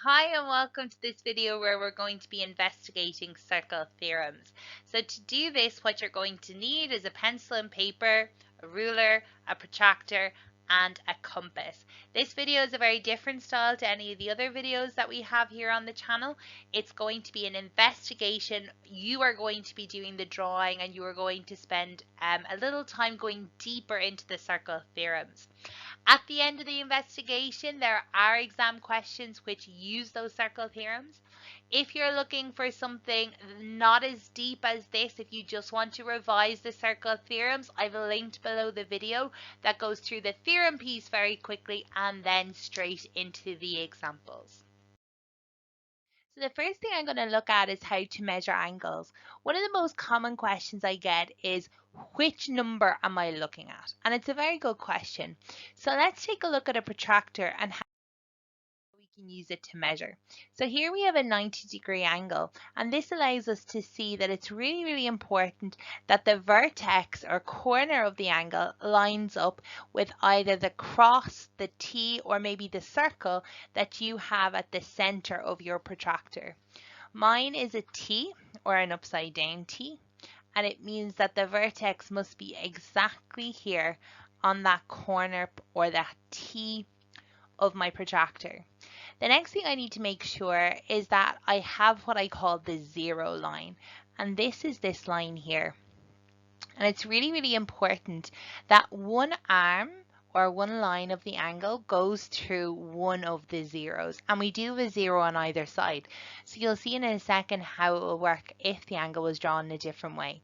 Hi and welcome to this video where we're going to be investigating circle theorems. So to do this, what you're going to need is a pencil and paper, a ruler, a protractor, and a compass. This video is a very different style to any of the other videos that we have here on the channel. It's going to be an investigation. You are going to be doing the drawing and you are going to spend a little time going deeper into the circle theorems. At the end of the investigation, there are exam questions which use those circle theorems. If you're looking for something not as deep as this, if you just want to revise the circle theorems, I've linked below the video that goes through the theorem piece very quickly and then straight into the examples. So the first thing I'm going to look at is how to measure angles. One of the most common questions I get is, which number am I looking at? And it's a very good question. So let's take a look at a protractor and how we can use it to measure. So here we have a 90-degree angle, and this allows us to see that it's really important that the vertex or corner of the angle lines up with either the cross, the T, or maybe the circle that you have at the center of your protractor. Mine is a T, or an upside down T, and it means that the vertex must be exactly here on that corner or that T of my protractor. The next thing I need to make sure is that I have what I call the zero line, and this is this line here. And it's really important that one arm or one line of the angle goes through one of the zeros, and we do have a zero on either side. So you'll see in a second how it will work if the angle was drawn in a different way.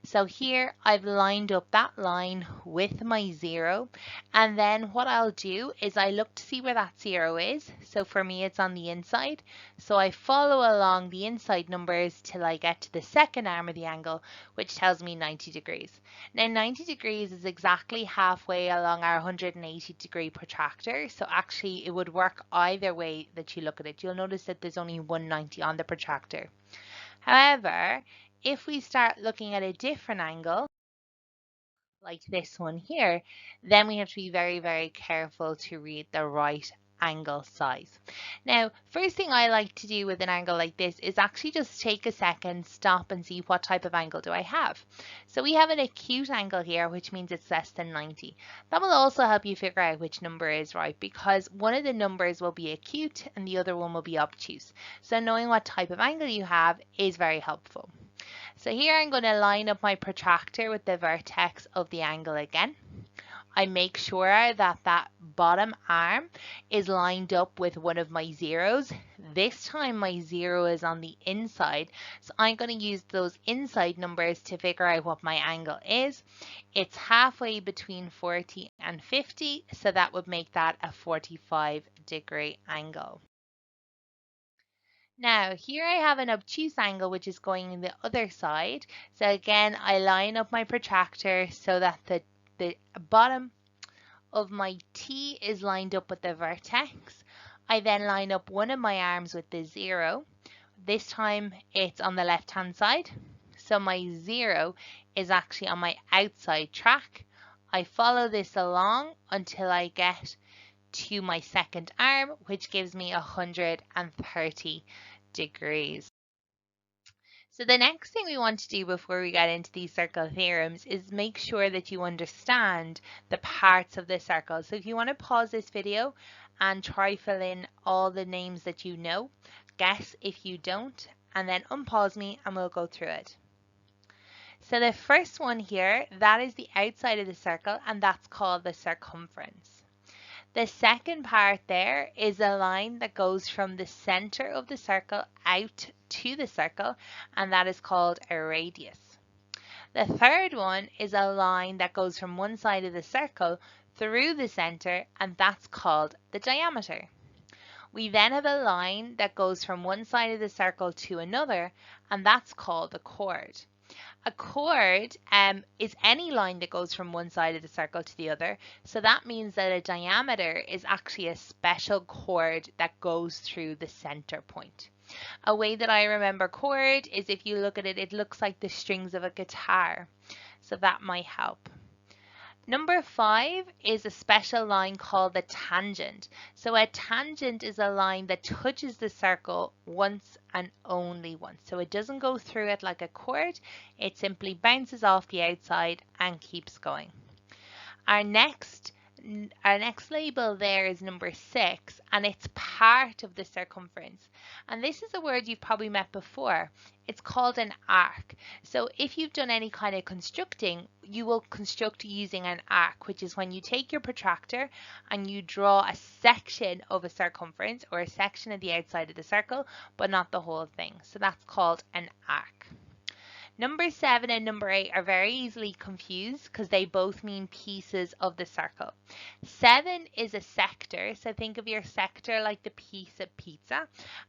So here I've lined up that line with my zero, and then what I'll do is I look to see where that zero is. So for me it's on the inside, so I follow along the inside numbers till I get to the second arm of the angle, which tells me 90 degrees. Now 90 degrees is exactly halfway along our 180-degree protractor, so actually it would work either way that you look at it. You'll notice that there's only 190 on the protractor. However, if we start looking at a different angle, like this one here, then we have to be very careful to read the right angle size. Now, first thing I like to do with an angle like this is actually just take a second, stop and see what type of angle do I have. So we have an acute angle here, which means it's less than 90. That will also help you figure out which number is right, because one of the numbers will be acute and the other one will be obtuse. So knowing what type of angle you have is very helpful. So here I'm going to line up my protractor with the vertex of the angle again. I make sure that that bottom arm is lined up with one of my zeros. This time my zero is on the inside, so I'm going to use those inside numbers to figure out what my angle is. It's halfway between 40 and 50, so that would make that a 45-degree angle. Now here I have an obtuse angle which is going in the other side. So again, I line up my protractor so that the bottom of my T is lined up with the vertex. I then line up one of my arms with the zero. This time it's on the left hand side. So my zero is actually on my outside track. I follow this along until I get to my second arm, which gives me 130 degrees. So the next thing we want to do before we get into these circle theorems is make sure that you understand the parts of the circle. So if you want to pause this video and try fill in all the names that you know, guess if you don't, and then unpause me and we'll go through it. So the first one here, that is the outside of the circle, and that's called the circumference. The second part there is a line that goes from the center of the circle out to the circle, and that is called a radius. The third one is a line that goes from one side of the circle through the center, and that's called the diameter. We then have a line that goes from one side of the circle to another, and that's called a chord. A chord is any line that goes from one side of the circle to the other. So that means that a diameter is actually a special chord that goes through the center point. A way that I remember chord is if you look at it, it looks like the strings of a guitar. So that might help. Number 5 is a special line called the tangent. So a tangent is a line that touches the circle once and only once. So it doesn't go through it like a chord, it simply bounces off the outside and keeps going. Our next label there is number 6, and it's part of the circumference. And this is a word you've probably met before. It's called an arc. So if you've done any kind of constructing, you will construct using an arc, which is when you take your protractor and you draw a section of a circumference or a section of the outside of the circle, but not the whole thing. So that's called an arc. Number 7 and number 8 are very easily confused because they both mean pieces of the circle. 7 is a sector, so think of your sector like the piece of pizza.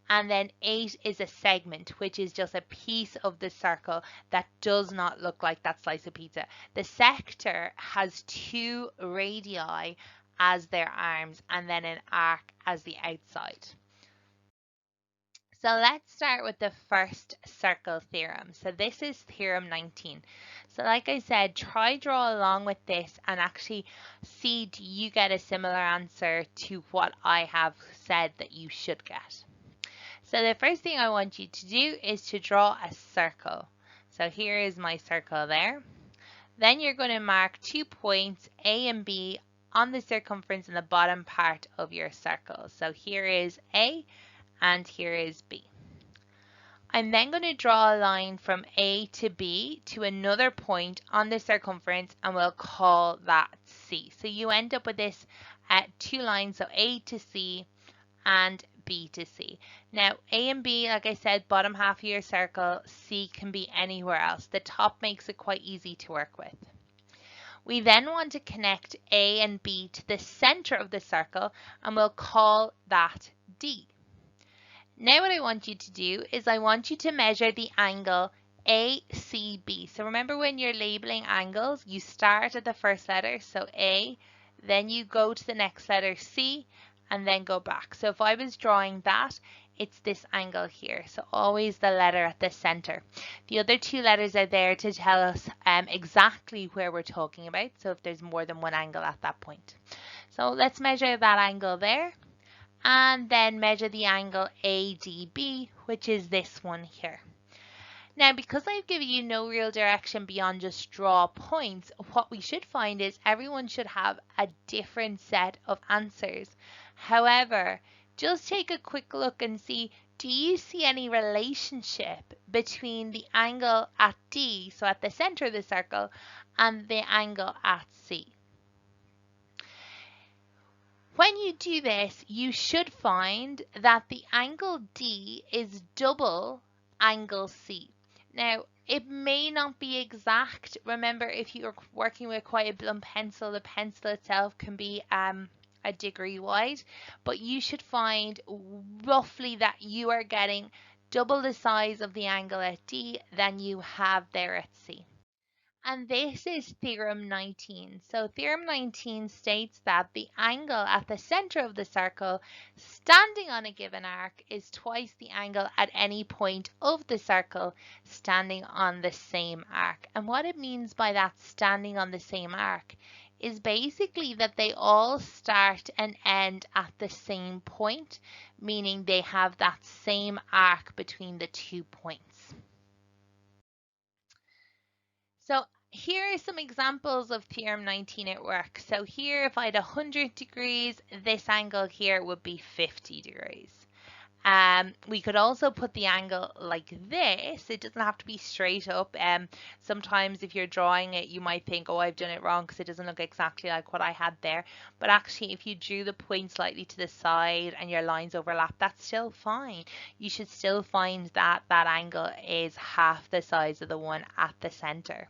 And then 8 is a segment, which is just a piece of the circle that does not look like that slice of pizza. The sector has 2 radii as their arms and then an arc as the outside. So let's start with the first circle theorem. So this is theorem 19. So like I said, try draw along with this and actually see, do you get a similar answer to what I have said that you should get. So the first thing I want you to do is to draw a circle. So here is my circle there. Then you're going to mark 2 points, A and B, on the circumference in the bottom part of your circle. So here is A and here is B. I'm then going to draw a line from A to B to another point on the circumference, and we'll call that C. So you end up with this 2 lines, so A to C and B to C. Now A and B, like I said, bottom half of your circle, C can be anywhere else. The top makes it quite easy to work with. We then want to connect A and B to the center of the circle, and we'll call that D. Now what I want you to do is I want you to measure the angle ACB. So remember, when you're labeling angles, you start at the first letter, so A, then you go to the next letter C, and then go back. So if I was drawing that, it's this angle here. So always the letter at the center. The other 2 letters are there to tell us exactly where we're talking about. So if there's more than one angle at that point. So let's measure that angle there. And then measure the angle ADB, which is this one here. Now, because I've given you no real direction beyond just draw points, what we should find is everyone should have a different set of answers. However, just take a quick look and see, do you see any relationship between the angle at D, so at the center of the circle, and the angle at C? When you do this, you should find that the angle D is double angle C. Now, it may not be exact. Remember, if you're working with quite a blunt pencil, the pencil itself can be a degree wide, but you should find roughly that you are getting double the size of the angle at D than you have there at C. And this is theorem 19. So theorem 19 states that the angle at the center of the circle standing on a given arc is twice the angle at any point of the circle standing on the same arc. And what it means by that standing on the same arc is basically that they all start and end at the same point, meaning they have that same arc between the 2 points. So here are some examples of theorem 19 at work. So here, if I had 100 degrees, this angle here would be 50 degrees. We could also put the angle like this. It doesn't have to be straight up. Sometimes if you're drawing it, you might think, oh, I've done it wrong because it doesn't look exactly like what I had there. But actually, if you drew the point slightly to the side and your lines overlap, that's still fine. You should still find that that angle is half the size of the one at the center.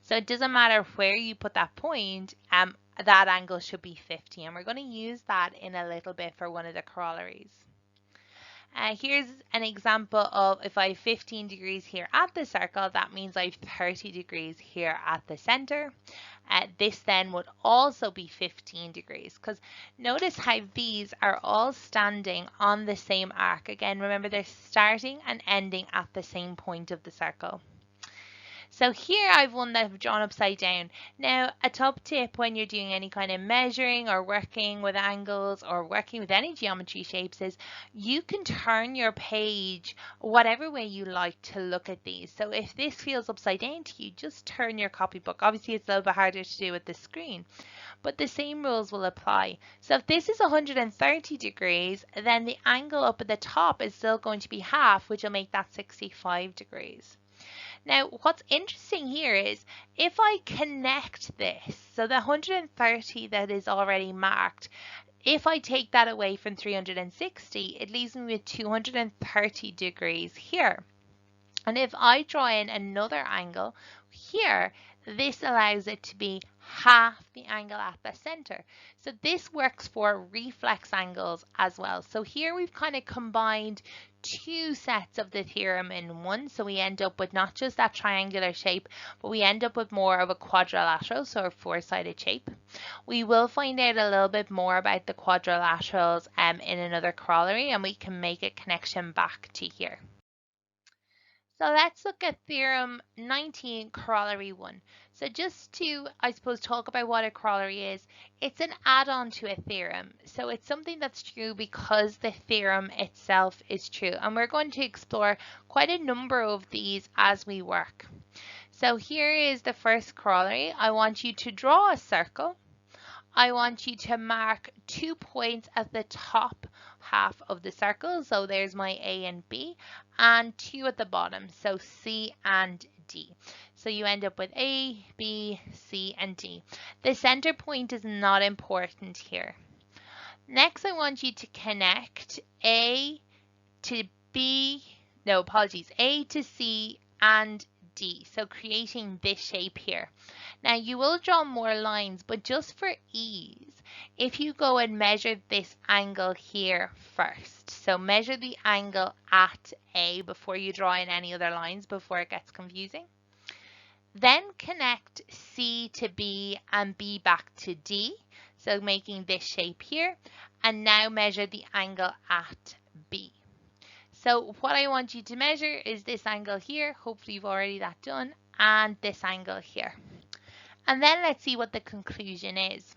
So it doesn't matter where you put that point, that angle should be 50. And we're going to use that in a little bit for one of the corollaries. Here's an example of if I have 15 degrees here at the circle, that means I have 30 degrees here at the center. This then would also be 15 degrees, because notice how these are all standing on the same arc. Again, remember, they're starting and ending at the same point of the circle. So here I've one that I've drawn upside down. Now, a top tip when you're doing any kind of measuring or working with angles or working with any geometry shapes is you can turn your page whatever way you like to look at these. So if this feels upside down to you, just turn your copybook. Obviously, it's a little bit harder to do with the screen, but the same rules will apply. So if this is 130 degrees, then the angle up at the top is still going to be half, which will make that 65 degrees. Now, what's interesting here is if I connect this, so the 130 that is already marked, if I take that away from 360, it leaves me with 230 degrees here. And if I draw in another angle here, this allows it to be half the angle at the center. So this works for reflex angles as well. So here we've kind of combined two sets of the theorem in one. So we end up with not just that triangular shape, but we end up with more of a quadrilateral, so a four-sided shape. We will find out a little bit more about the quadrilaterals in another corollary, and we can make a connection back to here. So let's look at Theorem 19, Corollary 1. So just to, I suppose, talk about what a corollary is, it's an add-on to a theorem. So it's something that's true because the theorem itself is true. And we're going to explore quite a number of these as we work. So here is the first corollary. I want you to draw a circle. I want you to mark 2 points at the top half of the circle. So there's my A and B, and 2 at the bottom. So C and D. So you end up with A, B, C, and D. The center point is not important here. Next, I want you to connect A to B, no, apologies, A to C and D. So creating this shape here. Now you will draw more lines, but just for ease, if you go and measure this angle here first. So measure the angle at A before you draw in any other lines before it gets confusing. Then connect C to B and B back to D. So making this shape here. And now measure the angle at B. So what I want you to measure is this angle here. Hopefully you've already that done. And this angle here. And then let's see what the conclusion is.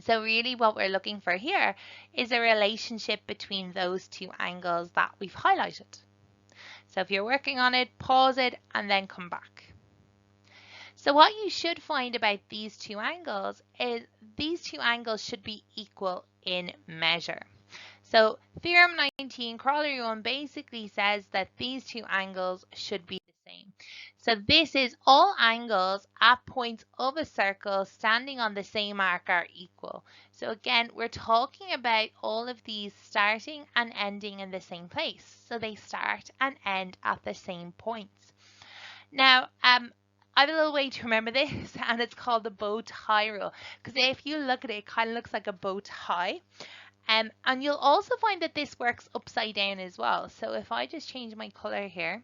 So really what we're looking for here is a relationship between those two angles that we've highlighted. So if you're working on it, pause it and then come back. So what you should find about these two angles is these two angles should be equal in measure. So Theorem 19, Corollary 1 basically says that these two angles should be the same. So this is all angles at points of a circle standing on the same arc are equal. So again, we're talking about all of these starting and ending in the same place. So they start and end at the same points. Now, I have a little way to remember this, and it's called the bow tie rule. Because if you look at it, it kind of looks like a bow tie. And you'll also find that this works upside down as well. So if I just change my color here,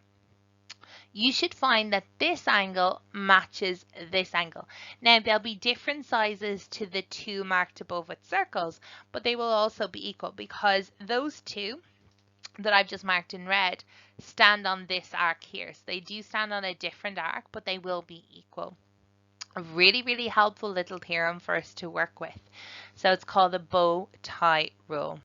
you should find that this angle matches this angle. Now there'll be different sizes to the two marked above with circles, but they will also be equal because those two that I've just marked in red stand on this arc here. So they do stand on a different arc, but they will be equal. A really, really helpful little theorem for us to work with. So it's called the bow tie rule.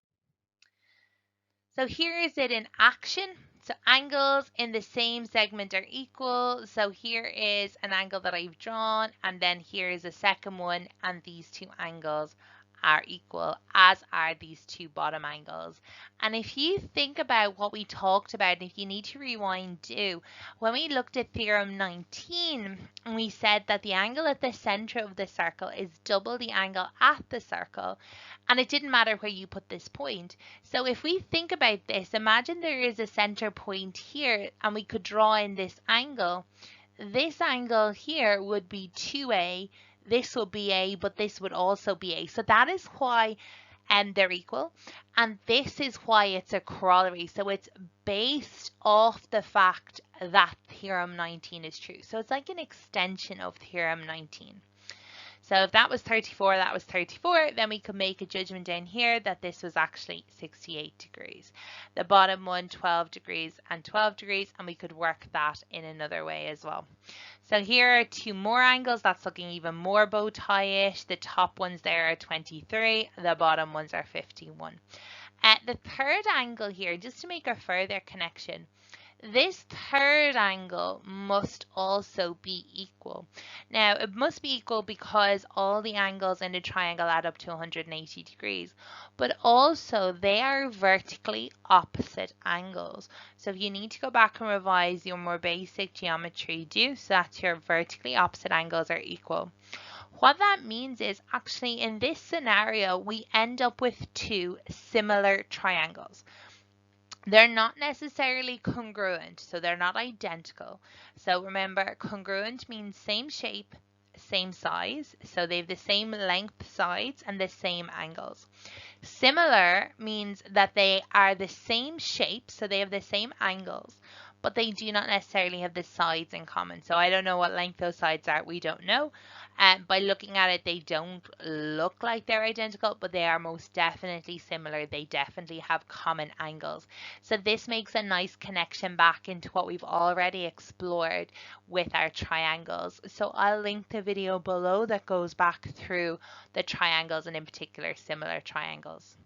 So here is it in action. So angles in the same segment are equal. So here is an angle that I've drawn, and then here is a second one, and these two angles are equal, as are these two bottom angles. And if you think about what we talked about, if you need to rewind, do. When we looked at Theorem 19, we said that the angle at the center of the circle is double the angle at the circle, and it didn't matter where you put this point. So if we think about this, imagine there is a center point here, and we could draw in this angle. This angle here would be 2A. This would be A, but this would also be A. So that is why they're equal. And this is why it's a corollary. So it's based off the fact that Theorem 19 is true. So it's like an extension of Theorem 19. So if that was 34, that was 34, then we could make a judgment down here that this was actually 68 degrees. The bottom one, 12 degrees and 12 degrees, and we could work that in another way as well. So here are two more angles. That's looking even more bow tie-ish. The top ones there are 23, the bottom ones are 51. The third angle here, just to make a further connection, this third angle must also be equal. Now, it must be equal because all the angles in the triangle add up to 180 degrees, but also they are vertically opposite angles. So if you need to go back and revise your more basic geometry, do so that your vertically opposite angles are equal. What that means is actually in this scenario, we end up with two similar triangles. They're not necessarily congruent, so they're not identical. So remember, congruent means same shape, same size, so they have the same length sides and the same angles. Similar means that they are the same shape, so they have the same angles, but they do not necessarily have the sides in common. So I don't know what length those sides are, we don't know. By looking at it, they don't look like they're identical, but they are most definitely similar. They definitely have common angles. So this makes a nice connection back into what we've already explored with our triangles. So I'll link the video below that goes back through the triangles and in particular similar triangles.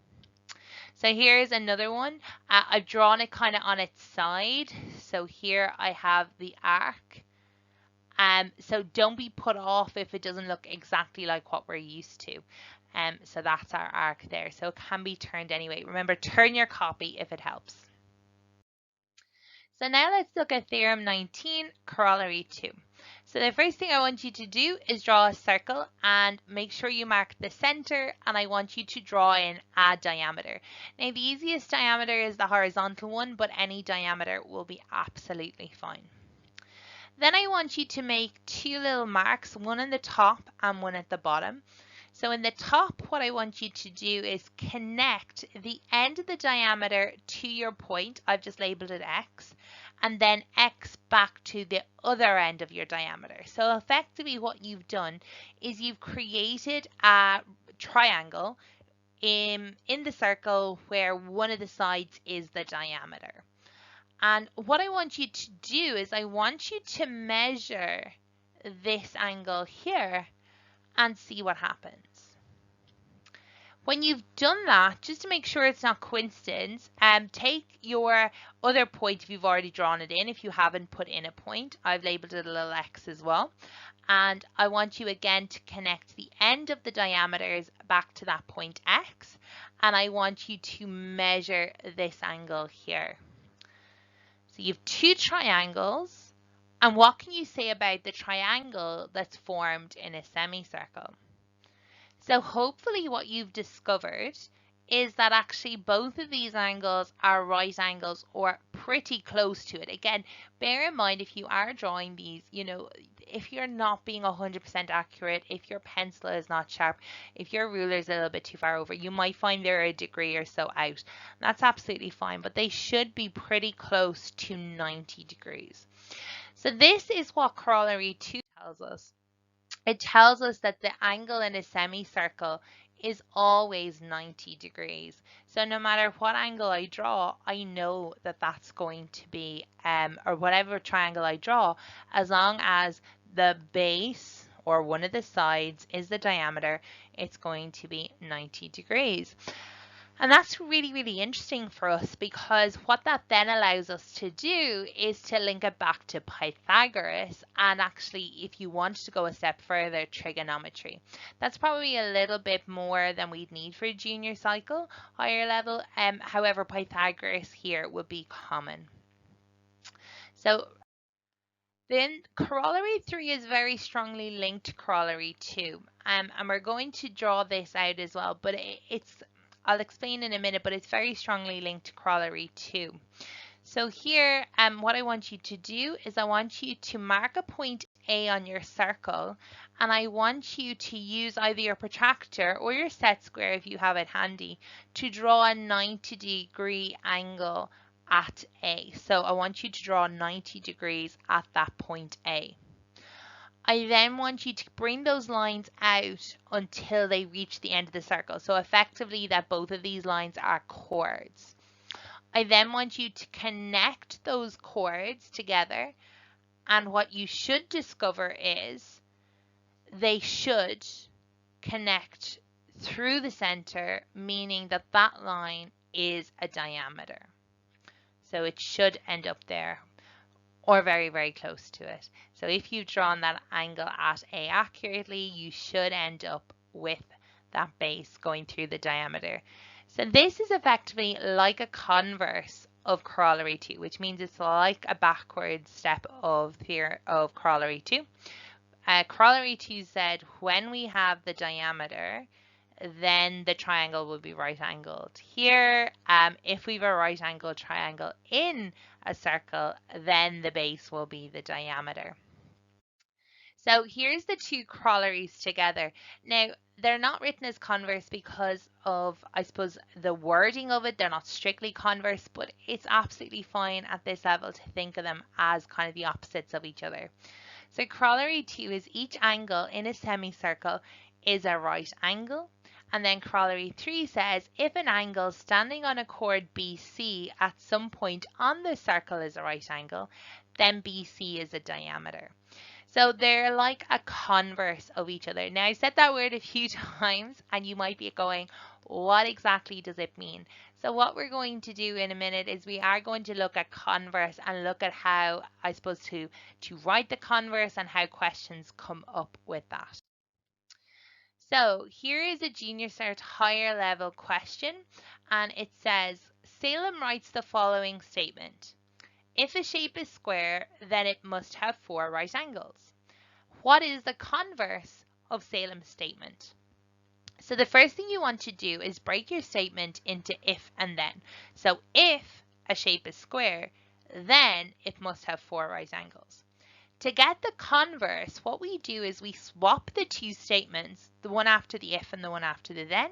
So here's another one. I've drawn it kind of on its side. So here I have the arc. So don't be put off if it doesn't look exactly like what we're used to. So that's our arc there. So it can be turned anyway. Remember, turn your copy if it helps. So now let's look at Theorem 19, Corollary 2. So the first thing I want you to do is draw a circle and make sure you mark the center, and I want you to draw in a diameter. Now the easiest diameter is the horizontal one, but any diameter will be absolutely fine. Then I want you to make two little marks, one on the top and one at the bottom. So in the top, what I want you to do is connect the end of the diameter to your point. I've just labeled it X, and then X back to the other end of your diameter. So effectively what you've done is you've created a triangle in the circle where one of the sides is the diameter. And what I want you to do is I want you to measure this angle here and see what happens. When you've done that, just to make sure it's not coincidence, take your other point if you've already drawn it in. If you haven't put in a point, I've labeled it a little X as well. And I want you again to connect the end of the diameters back to that point X. And I want you to measure this angle here. So you have two triangles, and what can you say about the triangle that's formed in a semicircle? So hopefully what you've discovered is that actually both of these angles are right angles or pretty close to it. Again, bear in mind if you are drawing these, if you're not being 100% accurate, if your pencil is not sharp, if your ruler is a little bit too far over, you might find they're a degree or so out. That's absolutely fine, but they should be pretty close to 90 degrees. So this is what Corollary 2 tells us. It tells us that the angle in a semicircle is always 90 degrees. So no matter what angle I draw, I know that that's going to be, or whatever triangle I draw, as long as the base or one of the sides is the diameter, it's going to be 90 degrees. And that's really, really interesting for us because what that then allows us to do is to link it back to Pythagoras and actually, if you want to go a step further, trigonometry. That's probably a little bit more than we'd need for a junior cycle, higher level. However, Pythagoras here would be common. So then Corollary 3 is very strongly linked to Corollary 2. And we're going to draw this out as well, but I'll explain in a minute, but it's very strongly linked to Corollary 2. So here, what I want you to do is I want you to mark a point A on your circle, and I want you to use either your protractor or your set square, if you have it handy, to draw a 90-degree angle at A. So I want you to draw 90 degrees at that point A. I then want you to bring those lines out until they reach the end of the circle. So effectively that both of these lines are chords. I then want you to connect those chords together, and what you should discover is they should connect through the center, meaning that that line is a diameter. So it should end up there or very, very close to it. So if you've drawn that angle at A accurately, you should end up with that base going through the diameter. So this is effectively like a converse of Corollary 2, which means it's like a backward step of Corollary 2. Corollary 2 said when we have the diameter, then the triangle will be right angled. Here, if we have a right angled triangle in a circle, then the base will be the diameter. So here's the two corollaries together. Now, they're not written as converse because of, I suppose, the wording of it. They're not strictly converse, but it's absolutely fine at this level to think of them as kind of the opposites of each other. So corollary 2 is each angle in a semicircle is a right angle. And then corollary 3 says if an angle standing on a chord BC at some point on the circle is a right angle, then BC is a diameter. So they're like a converse of each other. Now I said that word a few times and you might be going, what exactly does it mean? So what we're going to do in a minute is we are going to look at converse and look at how, I suppose, to write the converse and how questions come up with that. So here is a Junior Cert higher level question, and it says, Salem writes the following statement. If a shape is square, then it must have 4 right angles. What is the converse of Salem's statement? So the first thing you want to do is break your statement into if and then. So if a shape is square, then it must have 4 right angles. To get the converse, what we do is we swap the two statements, the one after the if and the one after the then,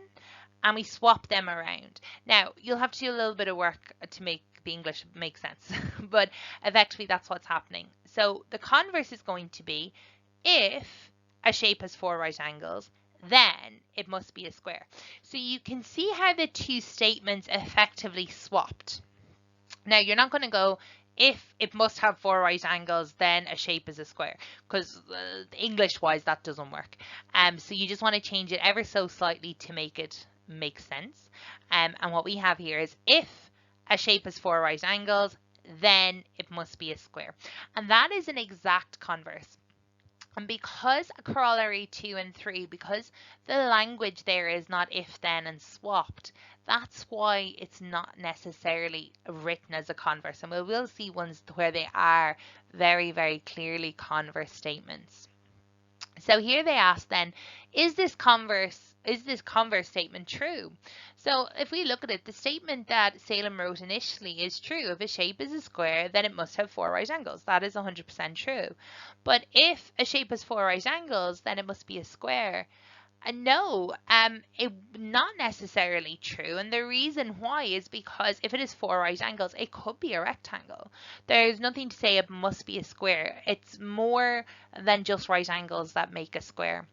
and we swap them around. Now, you'll have to do a little bit of work to make the English make sense, but effectively that's what's happening. So the converse is going to be if a shape has 4 right angles, then it must be a square. So you can see how the two statements effectively swapped. Now, you're not going to go, if it must have 4 right angles, then a shape is a square, because English-wise that doesn't work. So you just want to change it ever so slightly to make it make sense. And what we have here is if a shape has 4 right angles, then it must be a square. And that is an exact converse. And because corollary 2 and 3, because the language there is not if, then, and swapped, that's why it's not necessarily written as a converse. And we will see ones where they are very, very clearly converse statements. So here they ask then, is this converse statement true? So if we look at it, the statement that Salem wrote initially is true. If a shape is a square, then it must have 4 right angles. That is 100% true. But if a shape has 4 right angles, then it must be a square. No, it not necessarily true, and the reason why is because if it is 4 right angles, it could be a rectangle. There's nothing to say it must be a square. It's more than just right angles that make a square.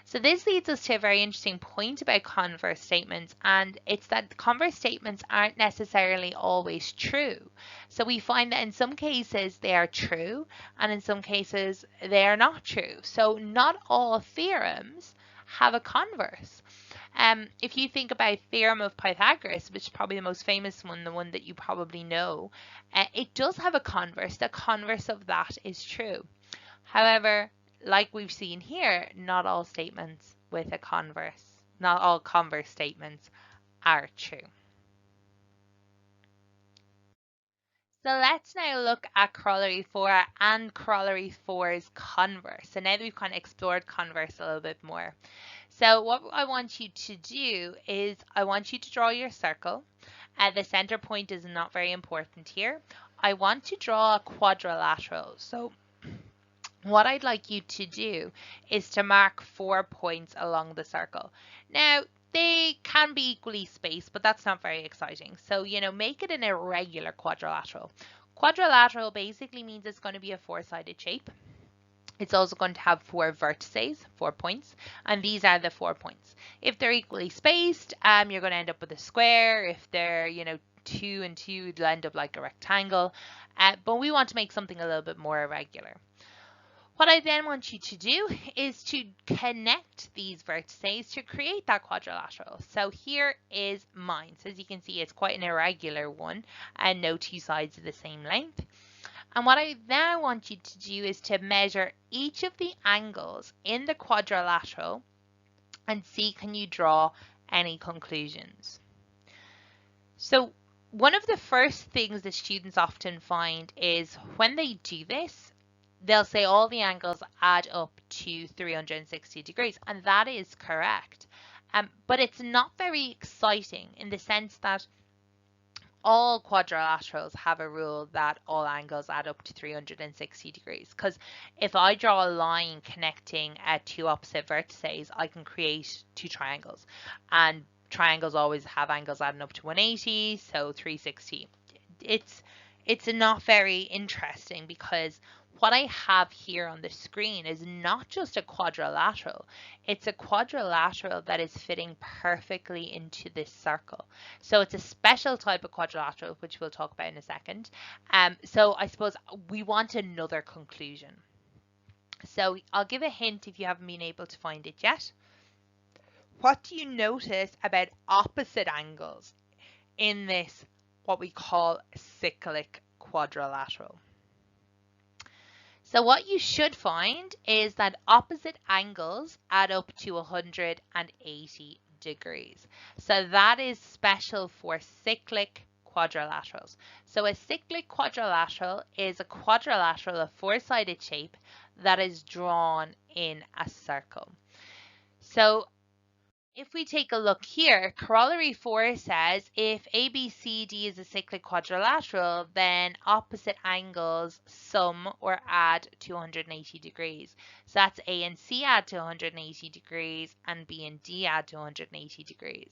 So this leads us to a very interesting point about converse statements, and it's that converse statements aren't necessarily always true. So we find that in some cases they are true, and in some cases they are not true. So not all theorems have a converse. If you think about theorem of Pythagoras, which is probably the most famous one, the one that you probably know, it does have a converse. The converse of that is true. However, like we've seen here, not all statements with a converse, not all converse statements are true. So let's now look at corollary 4 and corollary 4's converse. So now that we've kind of explored converse a little bit more. So what I want you to do is I want you to draw your circle. The center point is not very important here. I want to draw a quadrilateral. So what I'd like you to do is to mark 4 points along the circle. Now, they can be equally spaced, but that's not very exciting. So, make it an irregular quadrilateral. Quadrilateral basically means it's going to be a 4-sided shape. It's also going to have 4 vertices, 4 points, and these are the 4 points. If they're equally spaced, you're going to end up with a square. If they're, 2 and 2, you'll end up like a rectangle. But we want to make something a little bit more irregular. What I then want you to do is to connect these vertices to create that quadrilateral. So here is mine. So as you can see, it's quite an irregular one and no two sides are the same length. And what I now want you to do is to measure each of the angles in the quadrilateral and see, can you draw any conclusions? So one of the first things that students often find is when they do this, they'll say all the angles add up to 360 degrees, and that is correct. But it's not very exciting in the sense that all quadrilaterals have a rule that all angles add up to 360 degrees. Because if I draw a line connecting two opposite vertices, I can create two triangles. And triangles always have angles adding up to 180, so 360. It's not very interesting because what I have here on the screen is not just a quadrilateral. It's a quadrilateral that is fitting perfectly into this circle. So it's a special type of quadrilateral, which we'll talk about in a second. So I suppose we want another conclusion. So I'll give a hint if you haven't been able to find it yet. What do you notice about opposite angles in this, what we call cyclic quadrilateral? So what you should find is that opposite angles add up to 180 degrees. So that is special for cyclic quadrilaterals. So a cyclic quadrilateral is a quadrilateral of four-sided shape that is drawn in a circle. So if we take a look here, Corollary 4 says if ABCD is a cyclic quadrilateral, then opposite angles sum or add to 180 degrees. So that's A and C add to 180 degrees and B and D add to 180 degrees.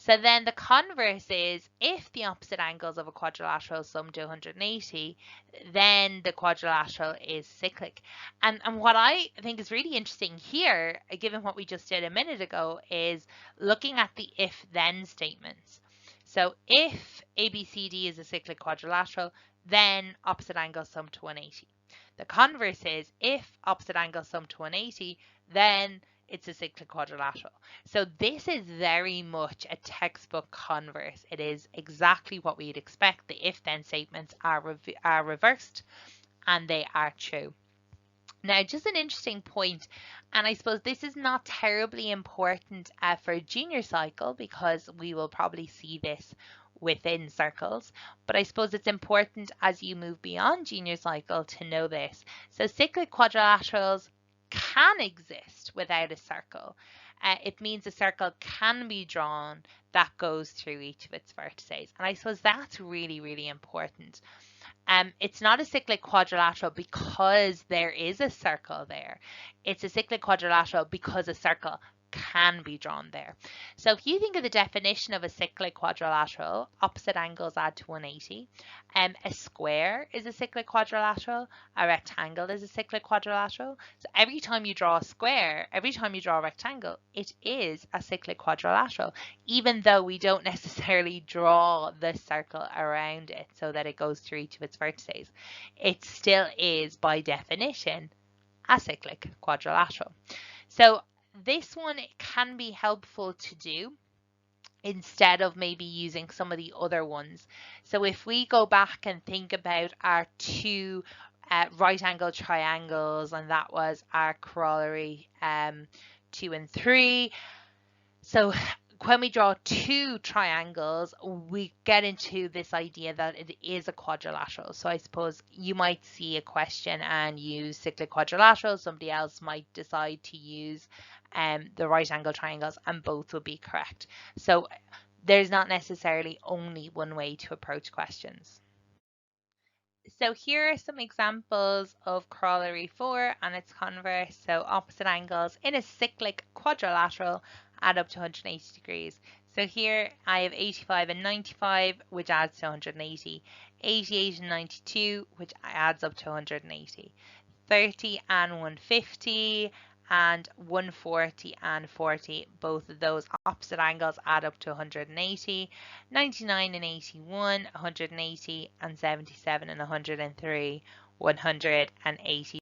So then the converse is if the opposite angles of a quadrilateral sum to 180, then the quadrilateral is cyclic. And what I think is really interesting here, given what we just did a minute ago, is looking at the if-then statements. So if ABCD is a cyclic quadrilateral, then opposite angles sum to 180. The converse is if opposite angles sum to 180, then it's a cyclic quadrilateral. So this is very much a textbook converse. It is exactly what we'd expect. The if-then statements are reversed and they are true. Now, just an interesting point, and I suppose this is not terribly important for junior cycle because we will probably see this within circles, but I suppose it's important as you move beyond junior cycle to know this. So cyclic quadrilaterals can exist without a circle. It means a circle can be drawn that goes through each of its vertices. And I suppose that's really, really important. It's not a cyclic quadrilateral because there is a circle there. It's a cyclic quadrilateral because a circle can be drawn there. So if you think of the definition of a cyclic quadrilateral, opposite angles add to 180. A square is a cyclic quadrilateral. A rectangle is a cyclic quadrilateral. So every time you draw a square, every time you draw a rectangle, it is a cyclic quadrilateral, even though we don't necessarily draw the circle around it so that it goes through each of its vertices. It still is, by definition, a cyclic quadrilateral. So this one can be helpful to do instead of maybe using some of the other ones. So if we go back and think about our two right angle triangles, and that was our corollary 2 and 3. So when we draw two triangles, we get into this idea that it is a quadrilateral. So I suppose you might see a question and use cyclic quadrilateral. Somebody else might decide to use the right angle triangles, and both will be correct. So there's not necessarily only one way to approach questions. So here are some examples of corollary 4 and its converse. So opposite angles in a cyclic quadrilateral add up to 180 degrees. So here I have 85 and 95, which adds to 180. 88 and 92, which adds up to 180. 30 and 150, and 140 and 40. Both of those opposite angles add up to 180. 99 and 81, 180, and 77 and 103, 180.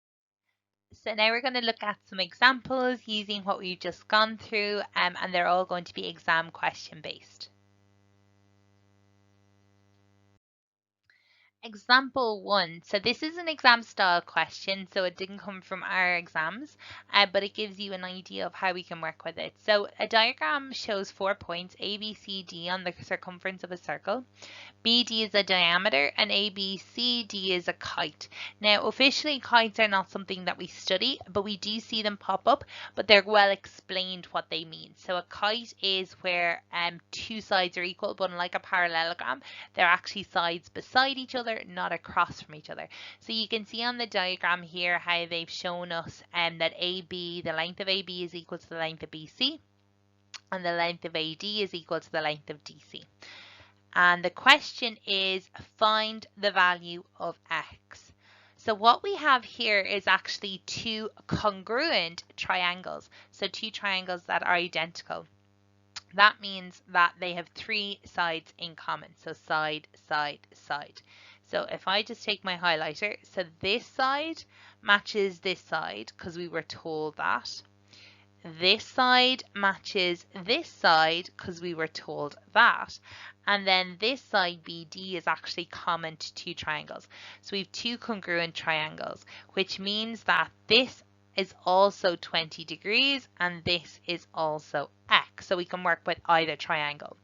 So now we're going to look at some examples using what we've just gone through, and they're all going to be exam question based. Example 1. So this is an exam style question, so it didn't come from our exams, but it gives you an idea of how we can work with it. So a diagram shows 4 points, A, B, C, D on the circumference of a circle. BD is a diameter and ABCD is a kite. Now officially kites are not something that we study, but we do see them pop up, but they're well explained what they mean. So a kite is where two sides are equal, but unlike a parallelogram, they're actually sides beside each other, not across from each other. So you can see on the diagram here how they've shown us that AB, the length of AB is equal to the length of BC, and the length of AD is equal to the length of DC. And the question is, find the value of x. So what we have here is actually two congruent triangles. So two triangles that are identical. That means that they have three sides in common. So side, side, side. So if I just take my highlighter, so this side matches this side because we were told that. This side matches this side because we were told that. And then this side BD is actually common to two triangles. So we have two congruent triangles, which means that this is also 20 degrees and this is also x. So we can work with either triangle.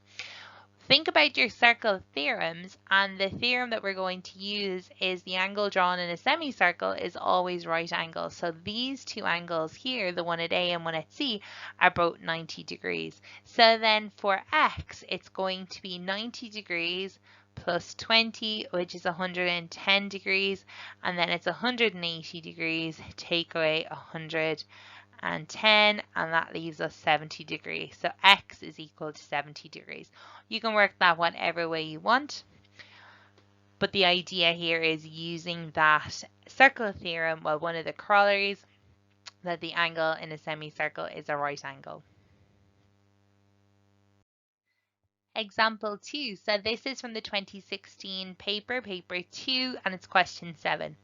Think about your circle theorems, and the theorem that we're going to use is the angle drawn in a semicircle is always right angle. So these two angles here, the one at A and one at C, are both 90 degrees. So then for x, it's going to be 90 degrees plus 20, which is 110 degrees, and then it's 180 degrees, take away 110, and that leaves us 70 degrees. So x is equal to 70 degrees. You can work that whatever way you want, but the idea here is using that circle theorem, well, one of the corollaries, that the angle in a semicircle is a right angle. Example 2. So this is from the 2016 paper 2, and it's question 7.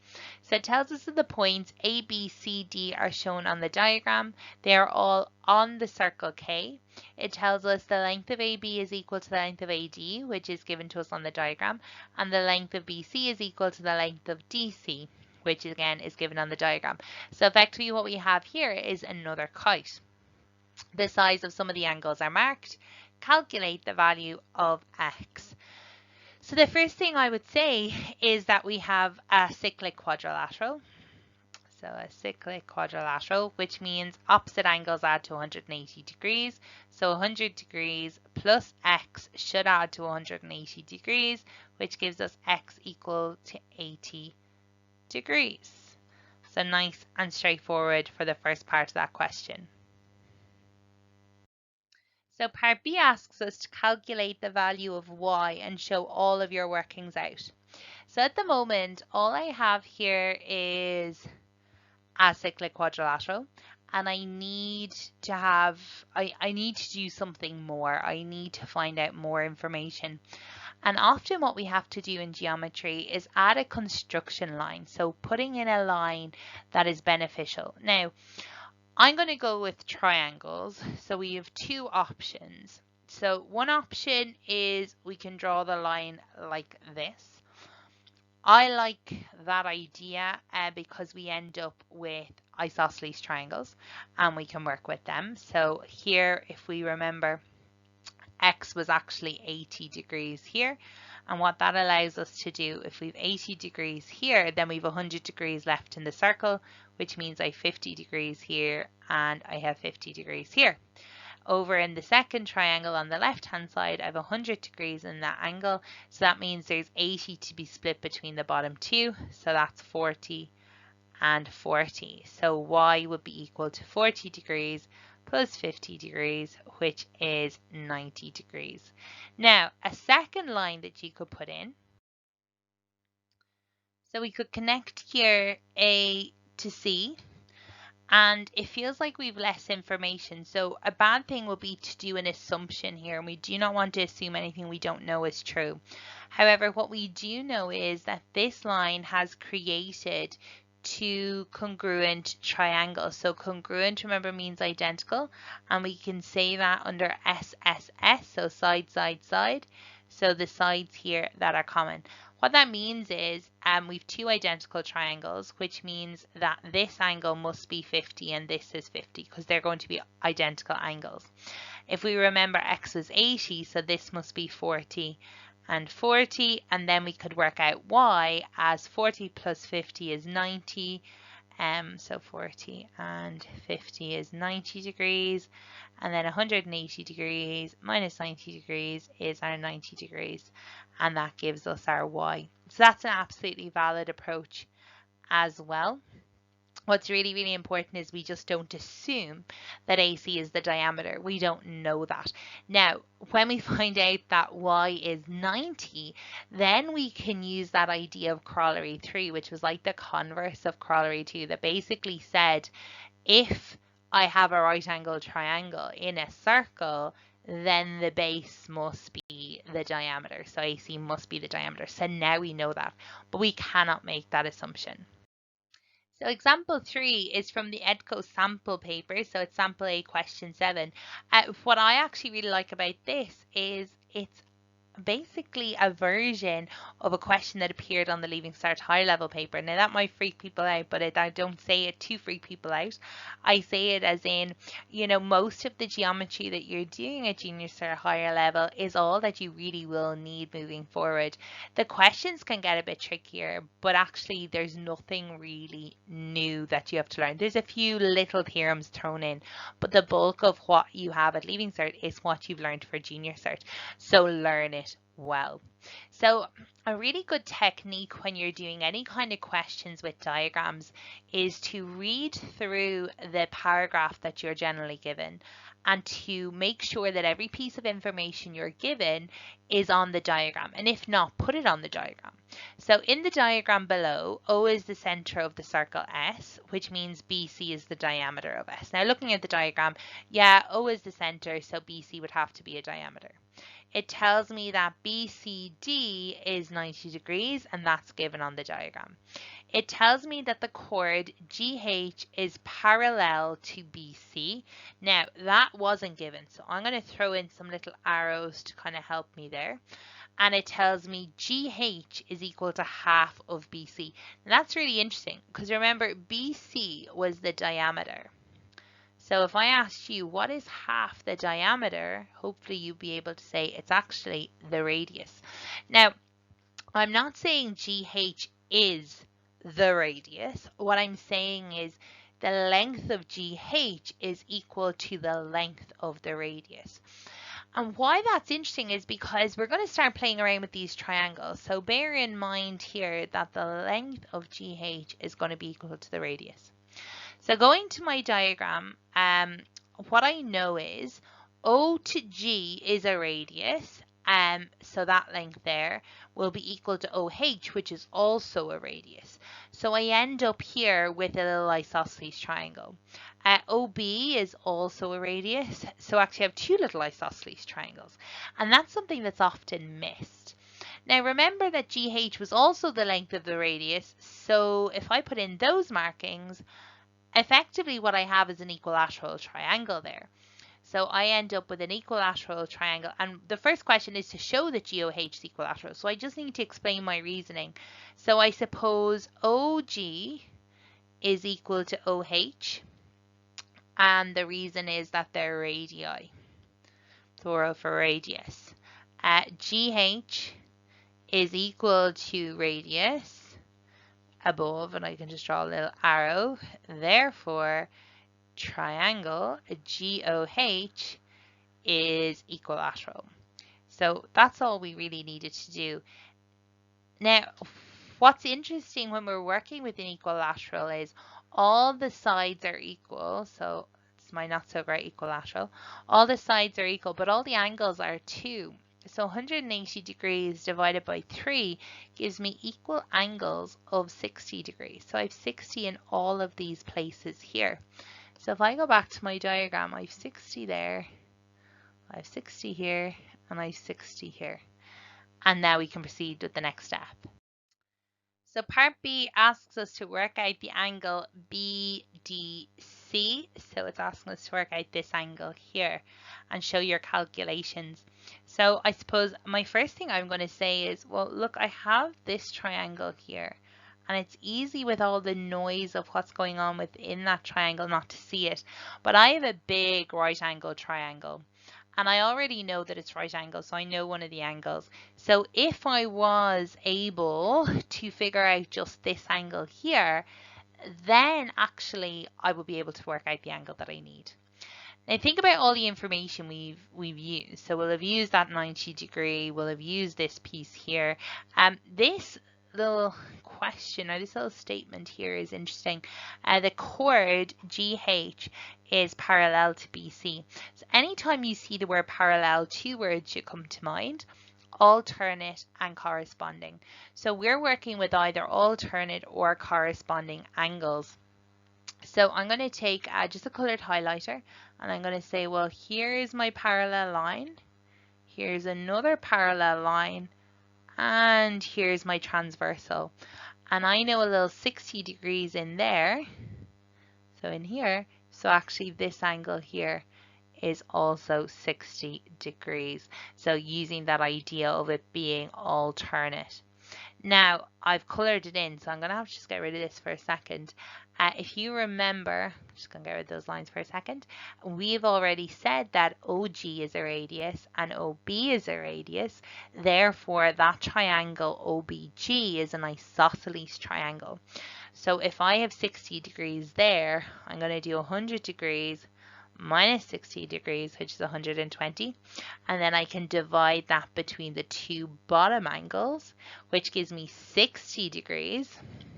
So it tells us that the points A, B, C, D are shown on the diagram. They are all on the circle K. It tells us the length of AB is equal to the length of AD, which is given to us on the diagram, and the length of BC is equal to the length of DC, which again is given on the diagram. So effectively what we have here is another kite. The size of some of the angles are marked. Calculate the value of x. So the first thing I would say is that we have a cyclic quadrilateral. So a cyclic quadrilateral, which means opposite angles add to 180 degrees. So 100 degrees plus x should add to 180 degrees, which gives us x equal to 80 degrees. So nice and straightforward for the first part of that question. So part B asks us to calculate the value of y and show all of your workings out. So at the moment, all I have here is a cyclic quadrilateral, and I need to do something more. I need to find out more information. And often what we have to do in geometry is add a construction line. So putting in a line that is beneficial. Now, I'm going to go with triangles. So we have two options. So one option is we can draw the line like this. I like that idea because we end up with isosceles triangles and we can work with them. So here, if we remember, x was actually 80 degrees here. And what that allows us to do, if we've 80 degrees here, then we've 100 degrees left in the circle, which means I have 50 degrees here and I have 50 degrees here. Over in the second triangle on the left hand side, I have 100 degrees in that angle. So that means there's 80 to be split between the bottom two. So that's 40 and 40. So y would be equal to 40 degrees plus 50 degrees, which is 90 degrees. Now, a second line that you could put in, so we could connect here a to see, and it feels like we've less information. So a bad thing will be to do an assumption here, and we do not want to assume anything we don't know is true. However, what we do know is that this line has created two congruent triangles. So congruent, remember, means identical, and we can say that under SSS, so side, side, side. So the sides here that are common. What that means is we've two identical triangles, which means that this angle must be 50 and this is 50 because they're going to be identical angles. If we remember, x was 80, so this must be 40 and 40, and then we could work out y as 40 plus 50 is 90. So 40 and 50 is 90 degrees, and then 180 degrees minus 90 degrees is our 90 degrees, and that gives us our y. So that's an absolutely valid approach as well. What's really, really important is we just don't assume that AC is the diameter. We don't know that. Now, when we find out that Y is 90, then we can use that idea of Corollary 3, which was like the converse of Corollary 2, that basically said, if I have a right angle triangle in a circle, then the base must be the diameter. So AC must be the diameter. So now we know that, but we cannot make that assumption. So example 3 is from the Edco Sample paper, so it's Sample A Q7. What I actually really like about this is it's basically a version of a question that appeared on the Leaving Cert high level paper. Now that might freak people out, but I don't say it to freak people out. I say it as in, you know, most of the geometry that you're doing at Junior Cert higher level is all that you really will need moving forward. The questions can get a bit trickier, but actually there's nothing really new that you have to learn. There's a few little theorems thrown in, but the bulk of what you have at Leaving Cert is what you've learned for Junior Cert. So learn it well. So a really good technique when you're doing any kind of questions with diagrams is to read through the paragraph that you're generally given and to make sure that every piece of information you're given is on the diagram, and if not, put it on the diagram. So in the diagram below, O is the center of the circle S, which means BC is the diameter of S. Now looking at the diagram, yeah, O is the center, so BC would have to be a diameter. It tells me that BCD is 90 degrees, and that's given on the diagram. It tells me that the chord GH is parallel to BC. Now, that wasn't given, so I'm going to throw in some little arrows to kind of help me there. And it tells me GH is equal to half of BC. Now, that's really interesting, because remember, BC was the diameter. So if I asked you what is half the diameter, hopefully you'll be able to say it's actually the radius. Now, I'm not saying GH is the radius. What I'm saying is the length of GH is equal to the length of the radius. And why that's interesting is because we're going to start playing around with these triangles. So bear in mind here that the length of GH is going to be equal to the radius. So going to my diagram, what I know is O to G is a radius, so that length there will be equal to OH, which is also a radius. So I end up here with a little isosceles triangle. OB is also a radius, so actually I have two little isosceles triangles, and that's something that's often missed. Now remember that GH was also the length of the radius, so if I put in those markings, effectively what I have is an equilateral triangle there. So I end up with an equilateral triangle, and the first question is to show that GOH is equilateral. So I just need to explain my reasoning. So I suppose OG is equal to OH, and the reason is that they're radii, plural for radius. GH is equal to radius above, and I can just draw a little arrow. Therefore, triangle GOH is equilateral. So that's all we really needed to do. Now, what's interesting when we're working with an equilateral is all the sides are equal. So it's my not so great equilateral. All the sides are equal, but all the angles are too. So 180 degrees divided by 3 gives me equal angles of 60 degrees. So I have 60 in all of these places here. So if I go back to my diagram, I have 60 there, I have 60 here, and I have 60 here. And now we can proceed with the next step. So part B asks us to work out the angle BDC. So it's asking us to work out this angle here and show your calculations. So I suppose my first thing I'm going to say is, well, look, I have this triangle here. And it's easy with all the noise of what's going on within that triangle not to see it. But I have a big right angle triangle. And I already know that it's right angle, so I know one of the angles. So if I was able to figure out just this angle here, then actually I will be able to work out the angle that I need. Now think about all the information we've used. So we'll have used that 90 degree, we'll have used this piece here. This little question or this little statement here is interesting. The chord GH is parallel to BC. So anytime you see the word parallel, two words should come to mind: alternate and corresponding. So we're working with either alternate or corresponding angles. So I'm going to take just a colored highlighter, and I'm going to say, well, here is my parallel line, here's another parallel line, and here's my transversal. And I know a little 60 degrees in there, so in here, so actually this angle here is also 60 degrees. So using that idea of it being alternate. Now I've colored it in, so I'm going to have to just get rid of this for a second. If you remember, I'm just going to get rid of those lines for a second. We've already said that OG is a radius and OB is a radius. Therefore, that triangle OBG is an isosceles triangle. So if I have 60 degrees there, I'm going to do 100 degrees minus 60 degrees, which is 120, and then I can divide that between the two bottom angles, which gives me 60 degrees.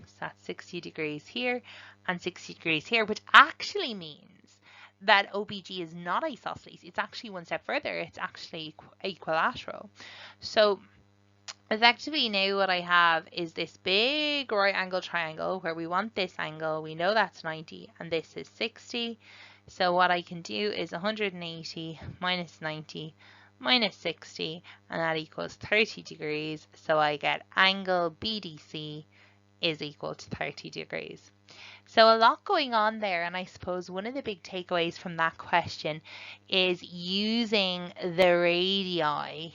So that's 60 degrees here and 60 degrees here, which actually means that OBG is not isosceles. It's actually one step further. It's actually equilateral. So effectively now what I have is this big right angle triangle where we want this angle. We know that's 90 and this is 60. So what I can do is 180 minus 90 minus 60, and that equals 30 degrees. So I get angle BDC is equal to 30 degrees. So a lot going on there, and I suppose one of the big takeaways from that question is using the radii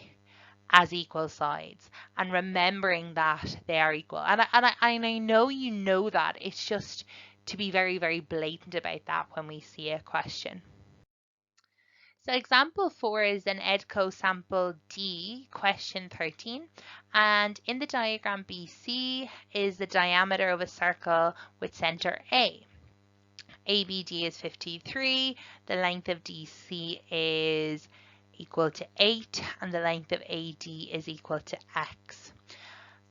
as equal sides and remembering that they are equal. And I know you know that. It's just to be very, very blatant about that when we see a question. So example 4 is an Edco Sample D Q13, and in the diagram BC is the diameter of a circle with center A. ABD is 53, the length of DC is equal to 8, and the length of AD is equal to X.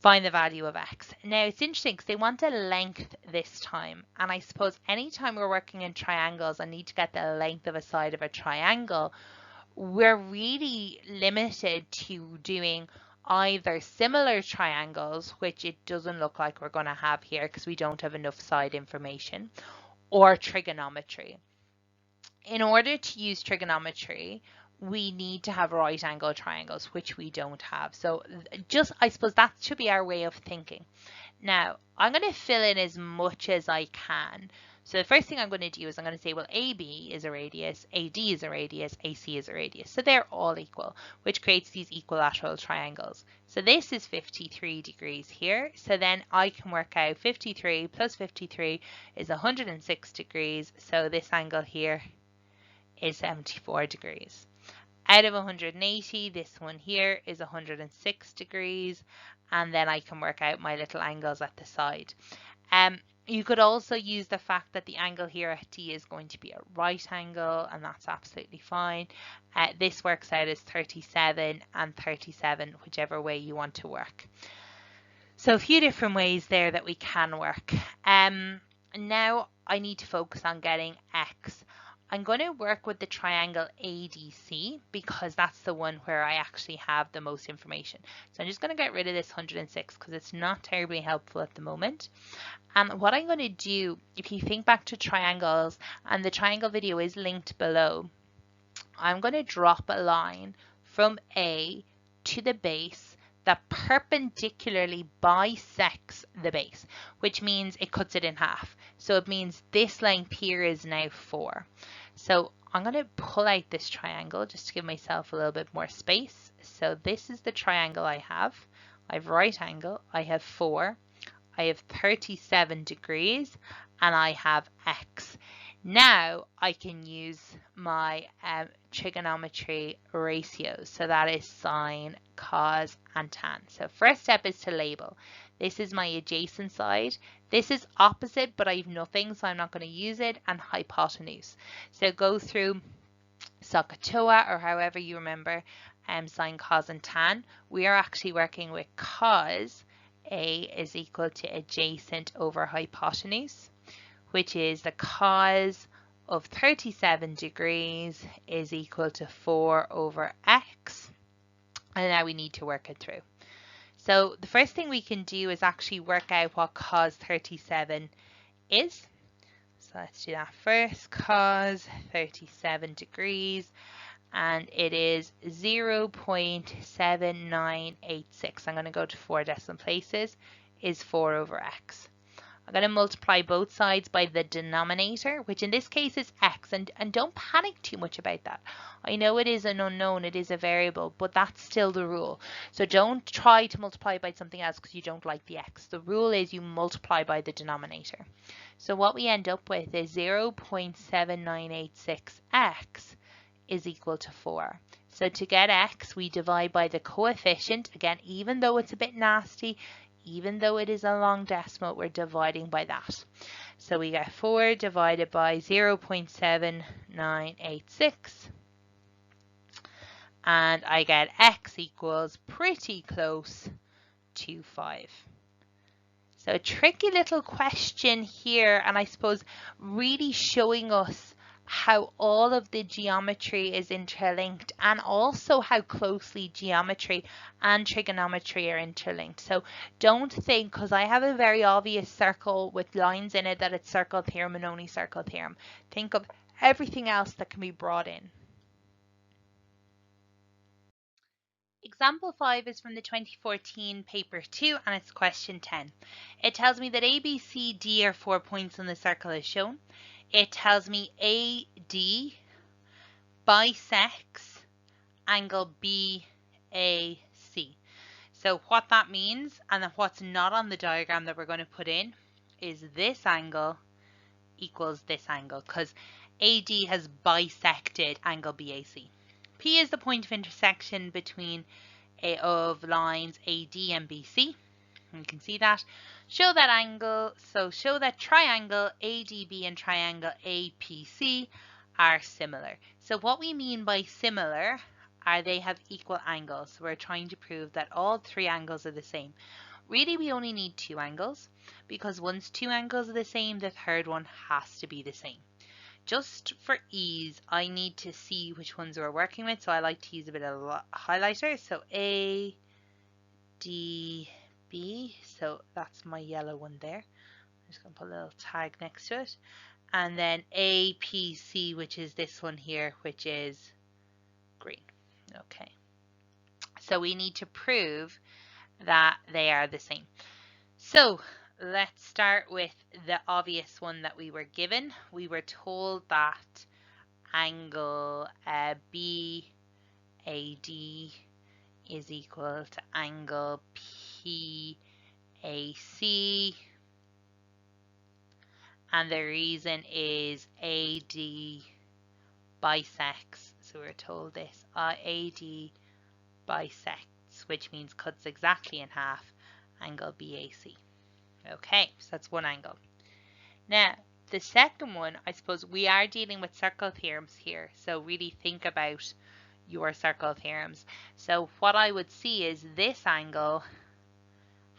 Find the value of X. Now it's interesting because they want a length this time, and I suppose anytime we're working in triangles and need to get the length of a side of a triangle, we're really limited to doing either similar triangles, which it doesn't look like we're going to have here because we don't have enough side information, or trigonometry. In order to use trigonometry, we need to have right angle triangles, which we don't have. So just, I suppose that should be our way of thinking. Now, I'm going to fill in as much as I can. So the first thing I'm going to do is I'm going to say, well, AB is a radius, AD is a radius, AC is a radius. So they're all equal, which creates these equilateral triangles. So this is 53 degrees here. So then I can work out 53 plus 53 is 106 degrees. So this angle here is 74 degrees. Out of 180, this one here is 106 degrees, and then I can work out my little angles at the side. You could also use the fact that the angle here at D is going to be a right angle, and that's absolutely fine. This works out as 37 and 37, whichever way you want to work. So a few different ways there that we can work. Now I need to focus on getting X. I'm going to work with the triangle ADC because that's the one where I actually have the most information. So I'm just going to get rid of this 106 because it's not terribly helpful at the moment. And what I'm going to do, if you think back to triangles, and the triangle video is linked below, I'm going to drop a line from A to the base that perpendicularly bisects the base, which means it cuts it in half. So it means this length here is now 4. So I'm going to pull out this triangle just to give myself a little bit more space. So this is the triangle I have. I have right angle, I have 4, I have 37 degrees, and I have x. Now I can use my trigonometry ratios. So that is sine, cos, and tan. So first step is to label. This is my adjacent side. This is opposite, but I have nothing, so I'm not going to use it, and hypotenuse. So go through SOHCAHTOA, or however you remember sine, cos, and tan. We are actually working with cos. A is equal to adjacent over hypotenuse, which is the cos of 37 degrees is equal to 4 over x. And now we need to work it through. So the first thing we can do is actually work out what cos 37 is. So let's do that first. Cos 37 degrees, and it is 0.7986. I'm going to go to 4 decimal places, is 4 over x. I'm going to multiply both sides by the denominator, which in this case is x, and don't panic too much about that. I know it is an unknown, it is a variable, but that's still the rule. So don't try to multiply by something else because you don't like the x. The rule is you multiply by the denominator. So what we end up with is 0.7986x is equal to 4. So to get x, we divide by the coefficient. Again, even though it's a bit nasty, even though it is a long decimal, we're dividing by that. So we get 4 divided by 0.7986. And I get x equals pretty close to 5. So a tricky little question here, and I suppose really showing us how all of the geometry is interlinked, and also how closely geometry and trigonometry are interlinked. So don't think, because I have a very obvious circle with lines in it, that it's circle theorem and only circle theorem. Think of everything else that can be brought in. Example 5 is from the 2014 paper 2, and it's question 10. It tells me that A, B, C, D are 4 points on the circle as shown. It tells me AD bisects angle BAC. So what that means, and what's not on the diagram that we're going to put in, is this angle equals this angle, because AD has bisected angle BAC. P is the point of intersection between of lines AD and BC. And you can see that. Show that angle, so show that triangle ADB and triangle APC are similar. So what we mean by similar are they have equal angles. So we're trying to prove that all 3 angles are the same. Really, we only need 2 angles, because once 2 angles are the same, the third one has to be the same. Just for ease, I need to see which ones we're working with, so I like to use a bit of a highlighter. So A, D, B, so that's my yellow one there. I'm just going to put a little tag next to it. And then A, P, C, which is this one here, which is green. Okay. So we need to prove that they are the same. So let's start with the obvious one that we were given. We were told that angle BAD is equal to angle PAC, and the reason is AD bisects. So we're told this AD bisects, which means cuts exactly in half angle BAC. Okay, so that's one angle. Now, the second one, I suppose we are dealing with circle theorems here, so really think about your circle theorems. So what I would see is this angle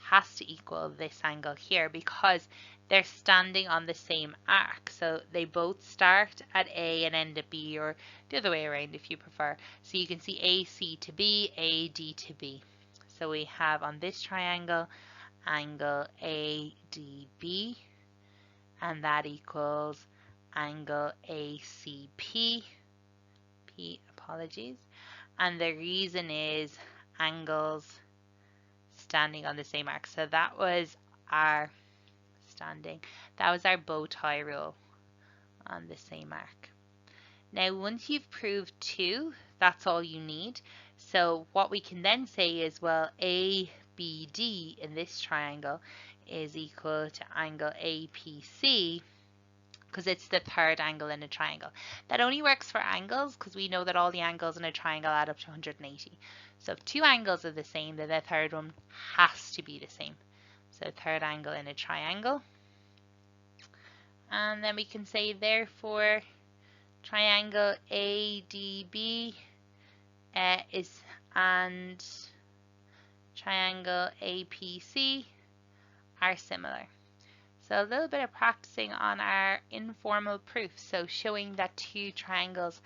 has to equal this angle here because they're standing on the same arc. So they both start at A and end at B, or the other way around if you prefer. So you can see AC to B, AD to B. So we have on this triangle angle ADB, and that equals angle ACP. Apologies. And the reason is angles standing on the same arc. So that was our bow tie rule on the same arc. Now once you've proved 2, that's all you need. So what we can then say is, well, ABD in this triangle is equal to angle APC, because it's the third angle in a triangle. That only works for angles because we know that all the angles in a triangle add up to 180. So if 2 angles are the same, then the third one has to be the same. So third angle in a triangle. And then we can say, therefore, triangle ADB and triangle APC are similar. So a little bit of practicing on our informal proof, so showing that 2 triangles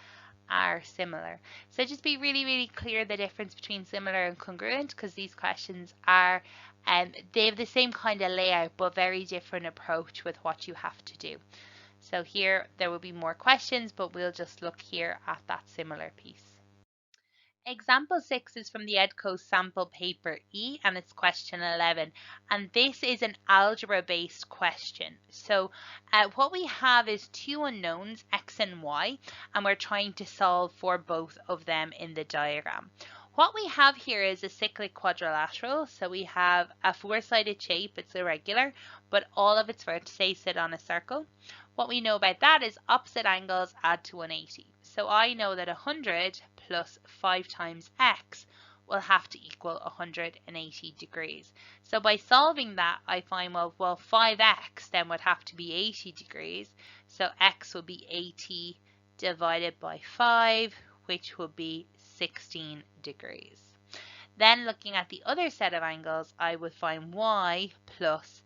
are similar. So just be really, really clear the difference between similar and congruent, because these questions are, they have the same kind of layout, but very different approach with what you have to do. So here there will be more questions, but we'll just look here at that similar piece. Example 6 is from the Edco Sample Paper E, and it's question 11, and this is an algebra based question. So what we have is 2 unknowns, x and y, and we're trying to solve for both of them in the diagram. What we have here is a cyclic quadrilateral, so we have a 4-sided shape, it's irregular, but all of its vertices sit on a circle. What we know about that is opposite angles add to 180. So I know that 100 plus 5 times x will have to equal 180 degrees. So by solving that, I find, well 5x then would have to be 80 degrees. So x will be 80 divided by 5, which will be 16 degrees. Then looking at the other set of angles, I would find y plus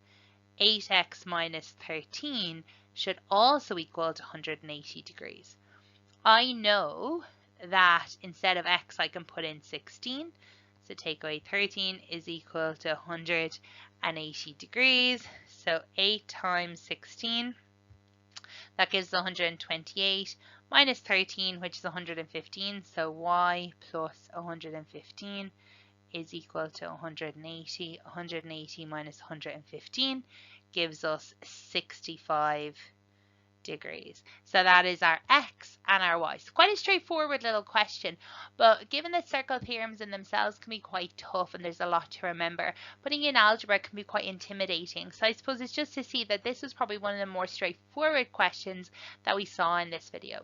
8x minus 13 should also equal to 180 degrees. I know that instead of x I can put in 16, so take away 13 is equal to 180 degrees. So 8 times 16, that gives 128, minus 13, which is 115, so y plus 115 is equal to 180. 180 minus 115 gives us 65 degrees. So that is our x and our y. So quite a straightforward little question, but given that circle theorems in themselves can be quite tough and there's a lot to remember, putting in algebra can be quite intimidating. So I suppose it's just to see that this was probably one of the more straightforward questions that we saw in this video.